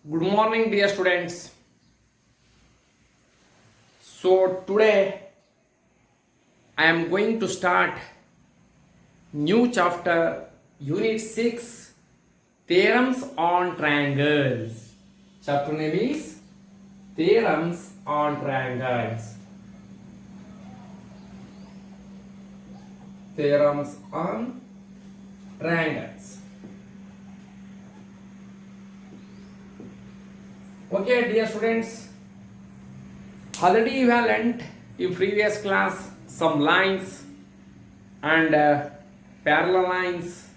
Good morning, dear students. So today I am going to start new chapter, Unit 6, Theorems on Triangles. Chapter name is Theorems on Triangles. Theorems on Triangles. Okay, dear students, already you have learnt in previous class some lines and parallel lines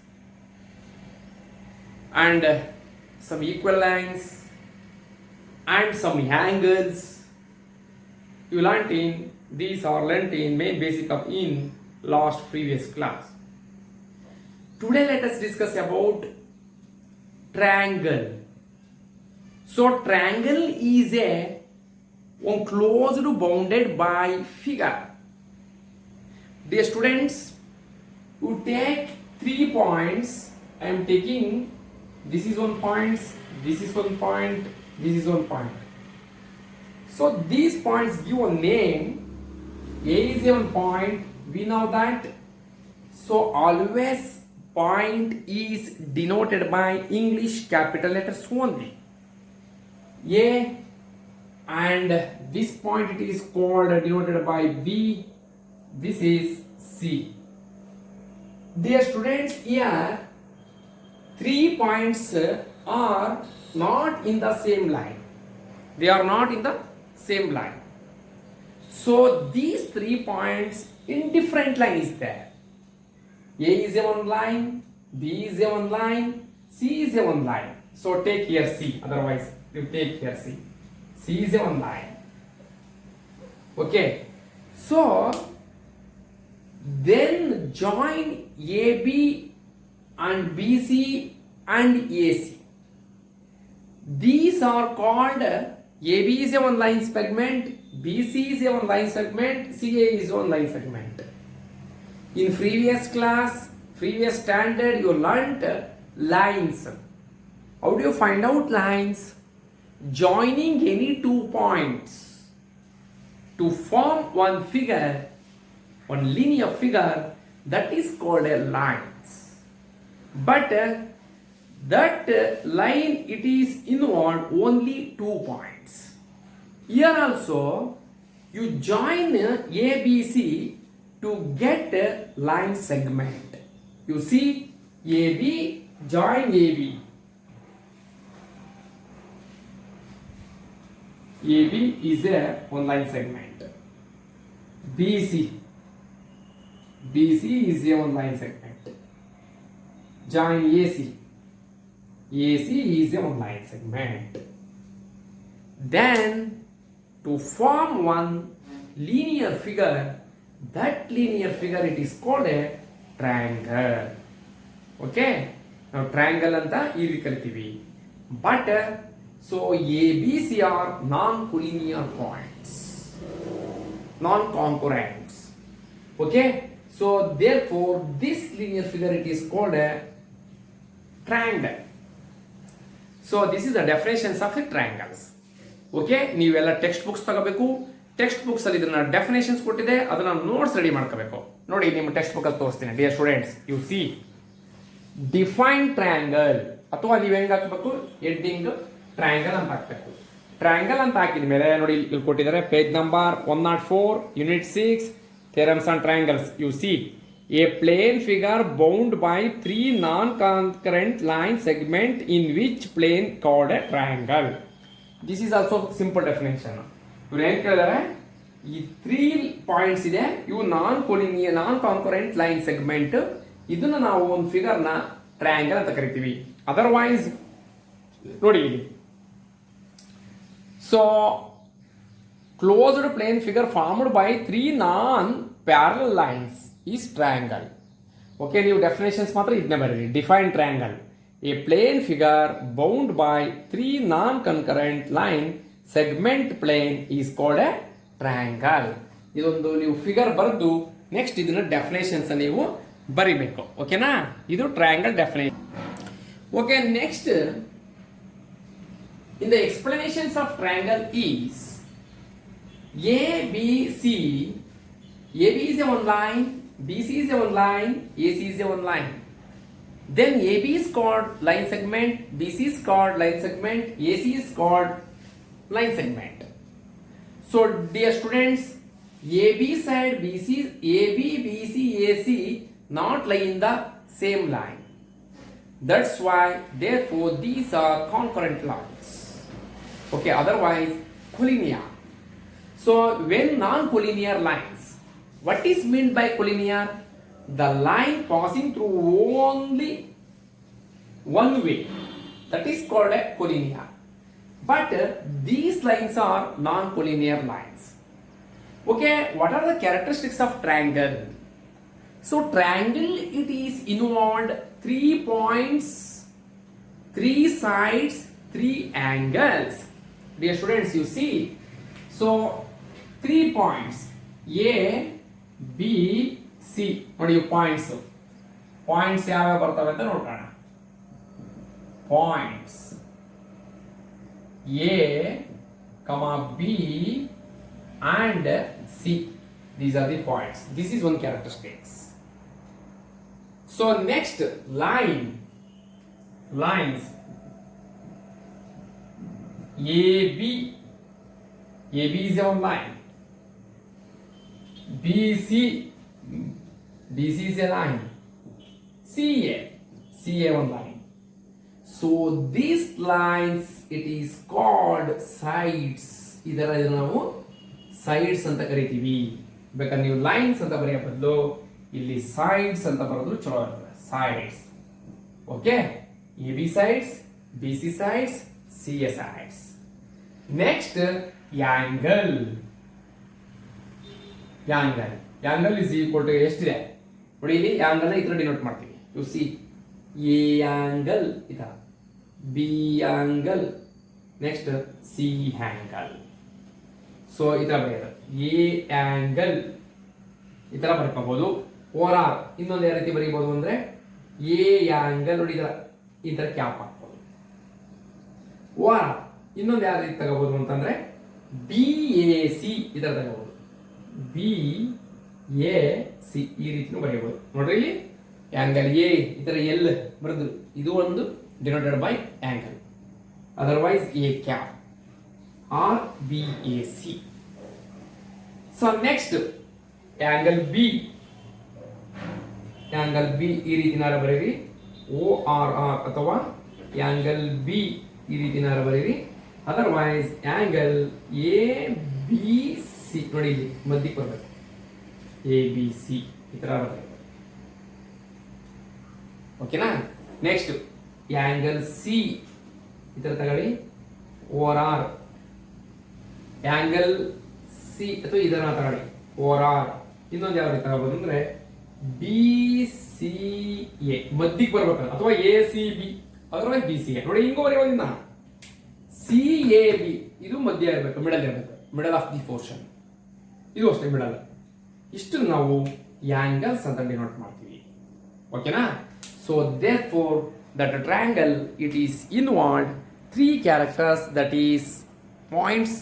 and some equal lines and some angles. You learnt in these are learnt in main basic of in last previous class. Today let us discuss about triangle. So triangle is a one closed bounded by figure. Dear students, you take 3 points. I am taking this is 1 point, this is 1 point, this is 1 point. So these points give a name. A is a 1 point. We know that. So always point is denoted by English capital letters only. A and this point it is called denoted by B. This is C. Dear students, here 3 points are not in the same line. They are not in the same line. So these 3 points in different line is there. A is a one line, B is a one line, C is a one line. So take here C, otherwise you take here C. C is a one line. Okay. So then join AB and BC and AC. These are called AB is a one line segment, BC is a one line segment, CA is one line segment. In previous class, previous standard, you learnt lines. How do you find out lines? Joining any 2 points to form one figure, one linear figure, that is called a lines. But that line it is involved only 2 points. Here also you join ABC to get a line segment. You see AB join AB. AB is a one line segment. BC is a one line segment. Join AC is a one line segment. Then to form one linear figure, that linear figure it is called a triangle. Okay, now triangle anta ಇಲ್ಲಿ ಕರಿತೀವಿ. But so ABC are non-collinear points, non-concurrents. Okay, so therefore this linear figure it is called a triangle. So this is the definitions of the triangles. Okay, ನೀವೆಲ್ಲ text books ತಗೋಬೇಕು. Text books ಅಲ್ಲಿ ಇದನ್ನ definitions ಕೊಟ್ಟಿದೆ, ಅದನ್ನ notes ready ಮಾಡ್ಕೋಬೇಕು. ನೋಡಿ ನಿಮ್ಮ text book ಅಲ್ಲಿ ತೋರಿಸ್ತೀನಿ. Dear students, you C define triangle, ಅಥವಾ ನೀವು ಹೆಂಗ್ ಹಾಕಬೇಕು, ಹೆಡ್ಡಿಂಗ್ ಟ್ರಯಾಂಗಲ್ ಅಂತ ಹಾಕಬೇಕು. ಟ್ರಯಾಂಗಲ್ ಅಂತ ಹಾಕಿದ ಮೇಲೆ ನೋಡಿ ಇಲ್ಲಿ ಕೊಟ್ಟಿದ್ದಾರೆ page number 104 unit 6 theorems on triangles. U C a plane figure bound by 3 non-concurrent line segment in which plane called a triangle. This is also simple definition. ಇವ್ರು ಏನ್ ಕೇಳಿದಾರೆ, ಈ 3 ಪಾಯಿಂಟ್ಸ್ ಇದೆ, ಇವು ನಾನ್ ಕಾನ್ಕರೆಂಟ್ ಲೈನ್ ಸೆಗ್ಮೆಂಟ್. ಇದನ್ನ ನಾವು ಒಂದು figure ನ triangle ಅಂತ ಕರಿತೀವಿ. ಅದರ್ವೈಸ್ ನೋಡಿ ಇಲ್ಲಿ, so closed plane figure formed by 3 non parallel lines is triangle. Okay, ನೀವು ಡೆಫಿನೇಷನ್ಸ್ ಮಾತ್ರ ಇದನ್ನೇ ಬರೀರಿ. Define triangle, a plane figure bound by 3 non concurrent line segment plane is called a triangle. ಇದೊಂದು ನೀವು ಫಿಗರ್ ಬರೆದು next ಇದನ್ನ definitions ನೀವು ಬರಿಬೇಕು. ಓಕೆನಾ, ಇದು triangle definition. Okay, next in the explanations of triangle is ABC. AB is a one line, BC is a one line, AC is a one line. Then AB is called line segment, BC is called line segment, AC is called line segment. So dear students, AB side BC, AB, BC, AC not lie in the same line. That's why therefore these are concurrent lines. Okay, otherwise collinear. So when non-collinear lines, what is meant by collinear? The line passing through only one way, that is called a collinear. But these lines are non-collinear lines. Okay, what are the characteristics of triangle? So triangle, it is involved 3 points, 3 sides, 3 angles. Dear students, you see, so 3 points A, B, C. ನೋಡಿ points ಯಾವ್ಯಾವ ಬರ್ತವೆ ಅಂತ ನೋಡೋಣ. Points A, B and C. These are the points. This is one characteristics. So next lines AB is one line. BC is a line. CA one line. So these lines, it is called sides. ಇದರ ನಾವು sides ಅಂತ ಕರಿತೀವಿ. ಬೇಕಾದ್ರೆ ನೀವು lines ಅಂತ ಬರೆಯೋ ಬದಲು ಇಲ್ಲಿ sides ಅಂತ ಬರೆದ್ರು ಚಲೋ ಇರ್ತದೆ. sides. Okay? AB sides, BC sides, CA sides. Next, angle. Angle is equal to ಎಷ್ಟಿದೆ ನೋಡಿ, ಇಲ್ಲಿ angle ಈ ತರ ಡಿನೋಟ್ ಮಾಡ್ತೀವಿ. ಯು ಸಿ A angle ಈ ತರ, B angle, next C angle. So ಈ ತರ ಬರೆಯೋದು A angle ಈ ತರ ಬರ್ಕೋಬಹುದು. ಓವರ್ ಆರ್ ಇನ್ನೊಂದು ಯಾವ ರೀತಿ ಬರೀಬಹುದು ಅಂದ್ರೆ A angle ನೋಡಿ ಈ ತರ ಕ್ಯಾಪ್ ಹಾಕ್ಬೋದು. ಓವರ್ ಆರ್ ಇನ್ನೊಂದು ಯಾವ ರೀತಿ ತಗೋಬಹುದು ಅಂತಂದ್ರೆ BAC ಈ ತರ ತಗೋಬಹುದು. BAC ಈ ರೀತಿನೂ ಬರೆಯಬಹುದು. ನೋಡ್ರಿ ಇಲ್ಲಿ ಆಂಗಲ್ ಎ ಈ ತರ ಎಲ್ ಬರೆದ್ರು, ಇದು ಒಂದು denoted by angle. Otherwise a cap R BAC. So next angle B ಈ ರೀತಿನಾರ ಬರೀರಿ, ORR ಅಥವಾ ಆಂಗಲ್ ಬಿ ಈ ರೀತಿನಾರ ಬರೀರಿ. ಅದರ್ವೈಸ್ ಆಂಗಲ್ ABC ನೋಡಿ ಇಲ್ಲಿ ಮಧ್ಯಕ್ಕೆ ಬರಬೇಕು, ABC ಈ ತರ ಬರಬೇಕು. ಓಕೆನಾ? ನೆಕ್ಸ್ಟ್ ಆಂಗಲ್ ಸಿ ಈ ತರ ತಗೊಳ್ಳಿ, ORR ಆಂಗಲ್ ಸಿ ಅಥವಾ ಇದನ್ನ ತಗೊಳ್ಳಿ ORR. ಇನ್ನೊಂದು ಯಾವ ರೀತಿ ತಗೋಬಹುದು ಅಂದ್ರೆ BCA ಮಧ್ಯಕ್ಕೆ ಬರ್ಬೇಕು, ಅಥವಾ ACB ಅದರ್ವೈಸ್ BCA. ನೋಡಿ ಹಿಂಗೂ ಬರೆಯೋದ್ರಿಂದ CAB ಇದು ಮಧ್ಯ ಇರಬೇಕು, ಮಿಡಲ್ ಇರಬೇಕು, ಮಿಡಲ್ ಆಫ್ ದಿ ಪೋರ್ಷನ್. ಇದು ಅಷ್ಟೇ ಮಿಡಲ್. ಇಷ್ಟು ನಾವು ಆಂಗಲ್ಸ್ ಅಂತ ಡಿನೋಟ್ ಮಾಡ್ತೀವಿ. ಓಕೆನಾ? So therefore that triangle, it is involved 3 characters, that is points,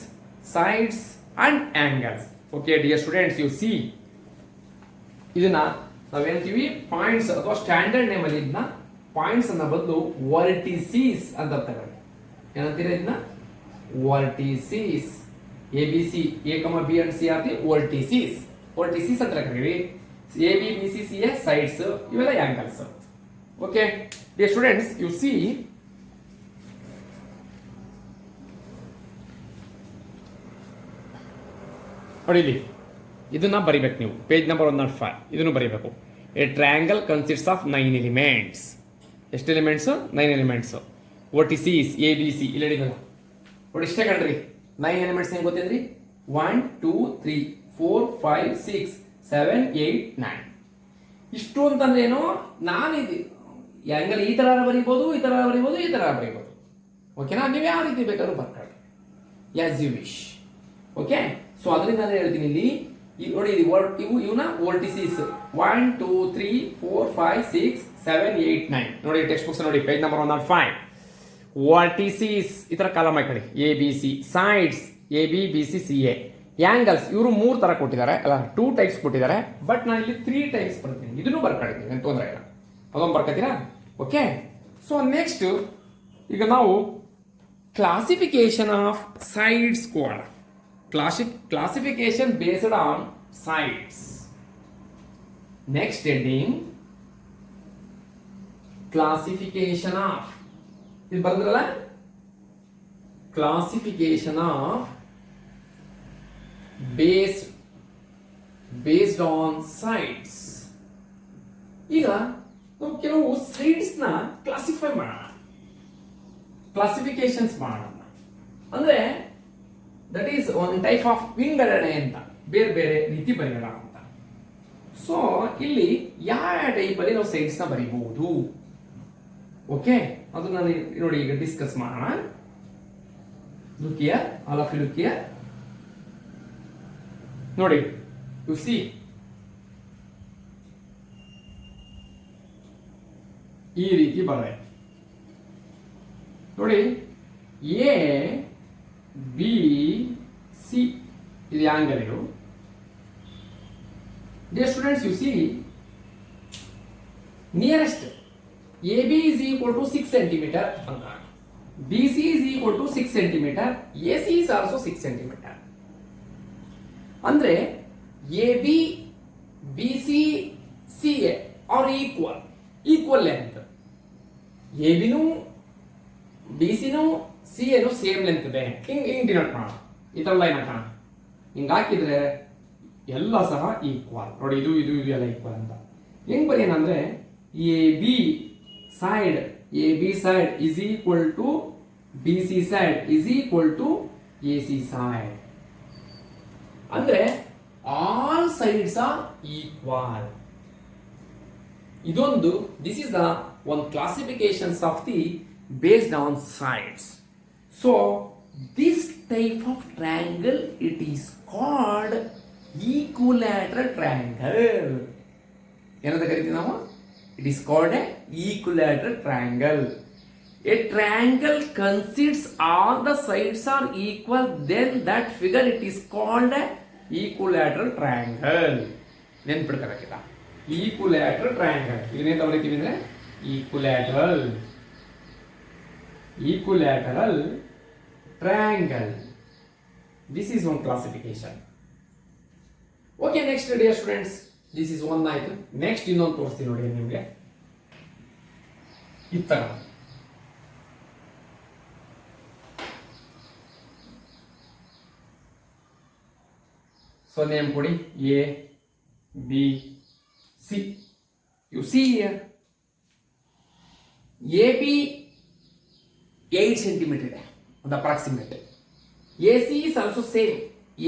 sides and angles. Okay dear students, you see ಇದನ್ನ ನಾವೇಂತೀವಿ ಪಾಯಿಂಟ್ಸ್ ಅಥವಾ ಸ್ಟ್ಯಾಂಡರ್ಡ್ ನೇಮ್ ಅಲ್ಲಿ ಇದನ್ನ ಪಾಯಿಂಟ್ಸ್ ಅನ್ನ ಬದಲು ವರ್ಟಿಸೀಸ್ ಅಂತ ತಗೊಳ್ಳಿ. ಏನಂತೀರ ಇದನ್ನ? Vertices. ABC A, B and C are the vertices ಅಂತ ಕರೀರಿ. AB, BC, CA sides, ಇವೆಲ್ಲ angles. Okay dear students, you see ನೋಡಿ ಇಲ್ಲಿ ಇದನ್ನ ಬರಿಬೇಕು ನೀವು, ಪೇಜ್ ನಂಬರ್ 105 ಇದನ್ನು ಬರಿಬೇಕು. A triangle consists of 9 elements. ಎಷ್ಟು ಎಲಿಮೆಂಟ್ಸ್? 9 ಎಲಿಮೆಂಟ್ಸ್. ವರ್ಟಿಸೀಸ್ ABC ಇಲ್ಲಿ ಹೇಳಿದಲ್ಲ ನೋಡಿ, ಇಷ್ಟೇ ಕಣ್ರಿ. 9 ಎಲಿಮೆಂಟ್ಸ್ ಹೆಂಗೆ ಗೊತ್ತೇನ್ರಿ? 1 2 3 4 5 6 7 8 9. ಇಷ್ಟು ಅಂತಂದ್ರೆ ಏನು? ನಾನು ಇದು ಆಂಗಲ್ ಈ ತರ ಬರೀಬಹುದು, ಈ ತರ ಬರೀಬಹುದು, ಈ ತರ ಬರೀಬಹುದು. ಓಕೆನಾ? ನೀವು ಯಾವ ರೀತಿ ಬೇಕಾದ್ರೂ ಬರ್ಕೊಳ್ಳಿ, as you wish. Okay? So ಅದರಿಂದ ನಾನು ಹೇಳ್ತೀನಿ ಇಲ್ಲಿ ನೋಡಿ, ಇವನ್ನ ವರ್ಟಿಸೀಸ್ 1 2 3 4 5 6 7 8 9 ನೋಡಿ, ಟೆಕ್ಸ್ಟ್ ಬುಕ್ಸ್ ನೋಡಿ, ಪೇಜ್ ನಂಬರ್ 105. ವರ್ಟಿಸಿಸ್ ಈ ತರ column hockey A B C, sides A B B C C A, angles ಇವರು 3 ತರ ಕೊಟ್ಟಿದ್ದಾರೆ ಅಲ್ಲ, 2 ಟೈಪ್ಸ್ ಕೊಟ್ಟಿದ್ದಾರೆ. ಬಟ್ ನಾನು ಇಲ್ಲಿ 3 ಟೈಪ್ಸ್ ಬರ್ತೀನಿ, ಇದನ್ನು ಬರ್ಕೊಂಡಿದ್ದೀನಿ, ಏನು ತೊಂದರೆ ಇಲ್ಲ, ಅದೊಂದು ಬರ್ಕೊತೀರಾ. ಓಕೆ, ಸೊ ನೆಕ್ಸ್ಟ್ ಈಗ ನಾವು ಕ್ಲಾಸಿಫಿಕೇಶನ್ ಆಫ್ ಸೈಡ್ಸ್ ಕೋಡ್, classification based on sides. Next heading classification of, ಇದು ಬರೆದ್ರಲ್ಲ, classification of based on sides. ಈಗ ನಾವು ಕೆಲವು ಸೈಡ್ಸ್ ನ ಕ್ಲಾಸಿಫೈ ಮಾಡೋಣ, ಕ್ಲಾಸಿಫಿಕೇಶನ್ಸ್ ಮಾಡೋಣ. ಅಂದ್ರೆ that is one type of ವಿಂಗಡಣೆ ಅಂತ, ಬೇರೆ ಬೇರೆ ರೀತಿ ಬರೆಯೋಣ ಅಂತ. ಸೊ ಇಲ್ಲಿ ಯಾವ ಟೈಪ್ ಅಲ್ಲಿ ನಾವು ಸೈಡ್ಸ್ ನ ಬರೀಬಹುದು, ಓಕೆ, ಅದನ್ನ ನೋಡಿ ಈಗ ಡಿಸ್ಕಸ್ ಮಾಡೋಣ. Look here, all of you look here, ನೋಡಿ, ಯು ಸಿ ಈ ರೀತಿ ಬರದೆ ನೋಡಿ, ಎ ಬಿ ಸಿ ಇದು ಆಂಗಲ್. ಇದು dear students, you see nearest AB is equal to 6 centimeter, BC is equal to 6 centimeter, AC is also 6 centimeter. ಅಂದ್ರೆ AB, BC, CA are equal length. AB ನು BC ನು CA ನು same length ಇದೆ. ಹಿಂಗ್ denote ಮಾಡೋಣ, ಈ ತರ line ಹಾಕೋಣ, ಹಿಂಗ್ ಹಾಕಿದ್ರೆ ಎಲ್ಲ ಸಹ ಈಕ್ವಲ್. ನೋಡಿ, ಇದು ಇದು ಇದು ಎಲ್ಲ ಈಕ್ವಲ್ ಅಂತ. ಹೆಂಗ್ ಬರೆಯೋಣ ಅಂದ್ರೆ AB side is equal to BC side is equal to AC side. ಅಂದ್ರೆ all sides are equal. ಇದೊಂದು, this is the one classifications of the based on sides. So this type of triangle, it is called equilateral triangle. ಏನಂತ ಕರಿತೀವಿ ನಾವು? It is called a equilateral triangle. A triangle consists all the sides are equal, then that figure it is called a equilateral triangle. ನೆನ್ಪಿಡ್ಕೊಬೇಕಿಲ್ಲ, equilateral triangle. ಇದನ್ನೇಂತ ಬರೀತೀವಿ ಅಂದ್ರೆ equilateral triangle. This is one classification. Okay, next dear students, this is one ಆಯ್ತು. Next ಇನ್ನೊಂದು ತೋರಿಸ್ತೀನಿ ನೋಡಿ ನಿಮಗೆ. ಇತ್ತ so name ಕೊಡಿ, A B C. U see here A B 8 centimeter ಇದೆ, ಒಂದು approximate. A C is also same,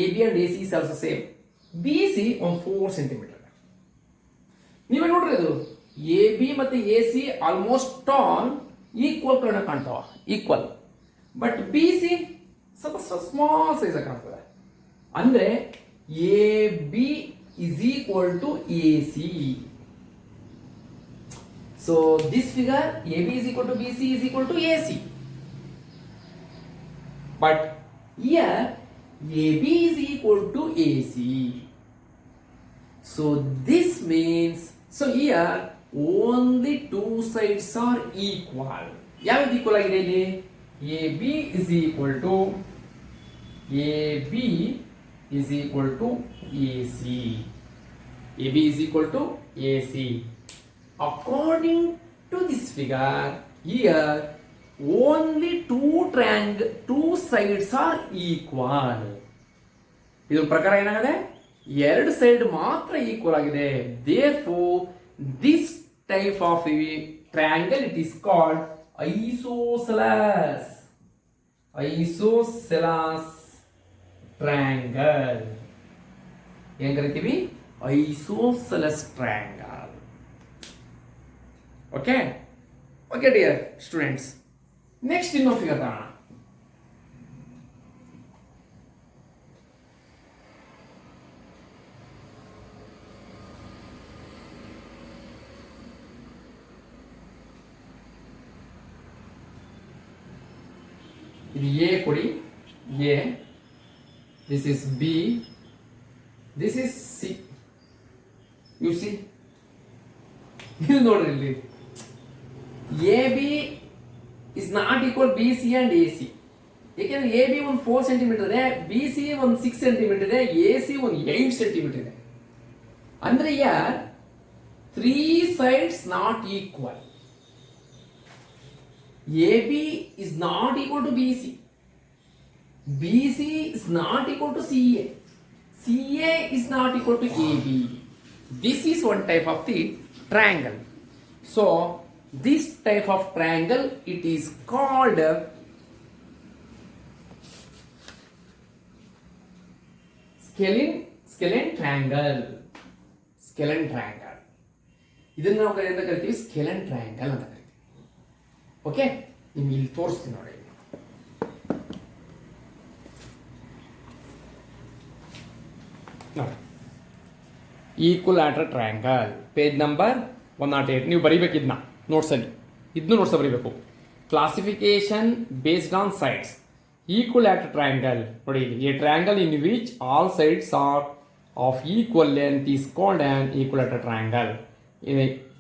A B and A C is also same. B C ಒಂದು 4 centimeter. ನೀವೇ ನೋಡ್ರಿ, ಅದು ಎ ಬಿ ಮತ್ತೆ A C almost all equal ಕಡೆ ಕಾಣ್ತಾವ, equal. But B C ಸ್ವಲ್ಪ small size ಕಾಣ್ತದೆ. ಅಂದ್ರೆ A B is equal to A C. So this figure A B is equal to B C is equal to A C. But here A B is equal to A C. So this means, so here only two sides are equal. ಯಾವ್ದು equal ಆಗಿದೆ ಇಲ್ಲಿ? AB is equal to AC. AB is equal to AC. According to this figure, here only two sides are equal. ಇದರ ಪ್ರಕಾರ ಏನಾಗಿದೆ? ಎರಡು side ಮಾತ್ರ equal ಆಗಿದೆ. Therefore, this type of triangle, it is called isosceles triangle. ಏನ್ ಕರಿತೀವಿ? Isosceles triangle. Okay dear students, next ಇನ್ನೊಂದು figure ತಗೋಣ. ಇದು ಎ ಕೊಡಿ, A, this is B, this is C. U C, ಇಲ್ಲಿ ನೋಡ್ರಿ, ಇಲ್ಲಿ A B is not equal B C and A C. ಏಕೆಂದ್ರೆ ಎ ಬಿ ಒಂದು 4 ಸೆಂಟಿಮೀಟರ್ ಇದೆ, ಬಿ ಸಿ ಒಂದು 6 ಸೆಂಟಿಮೀಟರ್ ಇದೆ, ಎ ಸಿ ಒಂದು 8 ಸೆಂಟಿಮೀಟರ್ ಇದೆ. ಅಂದ್ರೆ ಯಾರ್ 3 sides not equal. AB is not equal to BC. BC is not equal to CA. CA is not equal to AB. This is one type of the triangle. So this type of triangle, it is called scalene triangle. Scalene triangle. ಇದನ್ನ ನಾವು ಏನಂತ ಕರಿತೀವಿ? ಸ್ಕೆಲೆನ್ triangle ಅಂತ ಕರಿತೀವಿ. Okay, ನಿಮ್ಗೆ ಇಲ್ಲಿ ತೋರಿಸ್ತೀನಿ ನೋಡಿ. Equilateral triangle, page number 108. ನೀವು ಬರೀಬೇಕಿದ್ನ ನೋಟ್ಸಲ್ಲಿ, ಇದನ್ನು ನೋಟ್ಸ ಬರೀಬೇಕು. Classification based on sides. Equilateral triangle ನೋಡಿ, a triangle in which all sides are of equal length is called an equilateral triangle.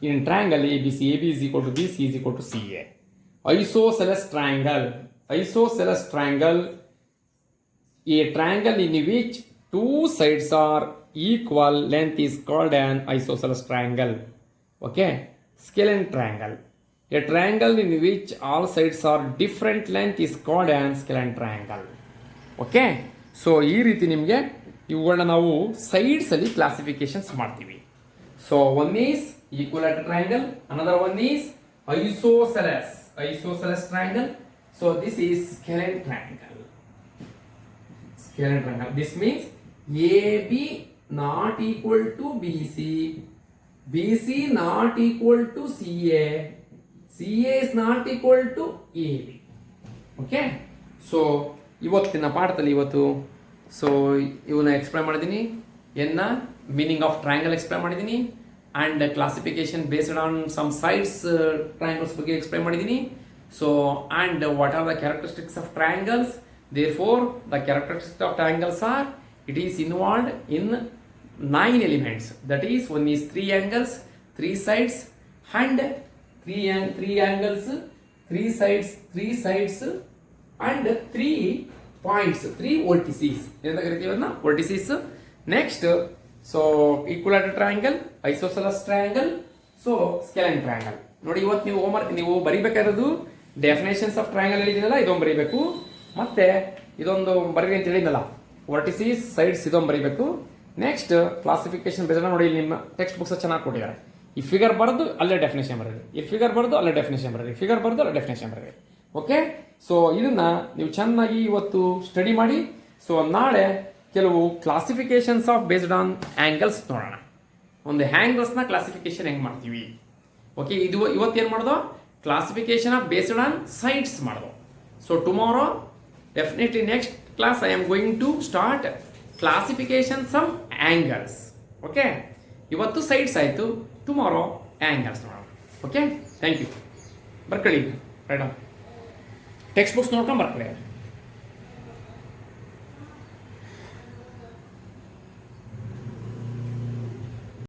In triangle ABC, AB is equal to BC is equal to CA. Isosceles triangle. Isosceles triangle, a triangle in which two sides are equal length is called an isosceles triangle. Okay. Scalene triangle. A triangle in which all sides are different length is called an scalene triangle. Okay. So ಈ ರೀತಿ ನಿಮಗೆ ಇವುಗಳನ್ನ ನಾವು sides ಅಲ್ಲಿ classifications ಮಾಡ್ತೀವಿ. So one is equilateral triangle, another one is isosceles triangle. So this is scalene triangle. Scalene triangle. This means AB not equal to BC, BC not equal to CA, CA is not equal to AB. Okay. So ಇವತ್ತಿನ ಪಾಠದಲ್ಲಿ so ಇವನ್ನ explain ಮಾಡಿದ್ದೀನಿ. ಎನ್ನ meaning of triangle explain ಮಾಡಿದ್ದೀನಿ, and classification based on some sides triangles ಬಗ್ಗೆ explain ಮಾಡಿದ್ದೀನಿ. So and what are the characteristics of triangles. Therefore the characteristics of triangles are, it is involved in 9 elements. That is, one is 3 angles, 3 sides, and 3 angles, 3 sides, 3 sides, and 3 points, 3 vertices. ಏನಂತ ಕರಿತೀವಿ ಅದನ್ನ? vertices. Next, so equilateral triangle, isosceles triangle, so scalene triangle. ನೋಡಿ, ಇವತ್ತು ನೀವು homework ನೀವು ಬರಿಬೇಕಾಗಿರೋದು definitions of triangle ಹೇಳಿದ್ದೀನಲ್ಲ, ಇದೊಂದು ಬರೀಬೇಕು. ಮತ್ತೆ ಇದೊಂದು ಬರೀರಿ ಅಂತ ಹೇಳಿದ್ನಲ್ಲ, ವರ್ಟಿಸೀಸ್, ಸೈಡ್ಸ್, ಇದೊಂದು ಬರೀಬೇಕು. ನೆಕ್ಸ್ಟ್ ಕ್ಲಾಸಿಫಿಕೇಶನ್ ಬೇಸ್ಡ್ ನೋಡಿ, ನಿಮ್ಮ ಟೆಕ್ಸ್ಟ್ ಬುಕ್ಸ್ ಚೆನ್ನಾಗಿ ಕೊಟ್ಟಿದ್ದಾರೆ. ಈ ಫಿಗರ್ ಬರೆದು ಅಲ್ಲೇ ಡೆಫಿನೇಷನ್ ಬರೀರಿ, ಈ ಫಿಗರ್ ಬರೆದು ಅಲ್ಲೇ ಡೆಫಿನೇಷನ್ ಬರೀರಿ, ಫಿಗರ್ ಬರೆದು ಅಲ್ಲೇ ಡೆಫಿನೇಷನ್ ಬರೀರಿ. ಓಕೆ. ಸೊ ಇದನ್ನ ನೀವು ಚೆನ್ನಾಗಿ ಇವತ್ತು ಸ್ಟಡಿ ಮಾಡಿ. ಸೊ ನಾಳೆ ಕೆಲವು classifications of based on angles ನೋಡೋಣ. ಒಂದು ಆಂಗಲ್ಸ್ನ ಕ್ಲಾಸಿಫಿಕೇಶನ್ ಹೆಂಗೆ ಮಾಡ್ತೀವಿ. ಓಕೆ. ಇವತ್ತು ಏನು ಮಾಡೋದು? Classification of based on sides ಮಾಡೋದು. So tomorrow definitely next class I am going to start classifications of angles. Okay. ಇವತ್ತು ಸೈಡ್ಸ್ ಆಯಿತು, ಟುಮಾರೋ ಆಂಗಲ್ಸ್ ನೋಡೋಣ. ಓಕೆ. Thank you. ಬರ್ಕೊಳ್ಳಿ, ರೈಟ್. ಟೆಕ್ಸ್ಟ್ ಬುಕ್ಸ್ ನೋಡ್ಕೊಂಡು ಬರ್ಕೊಳ್ಳಿ.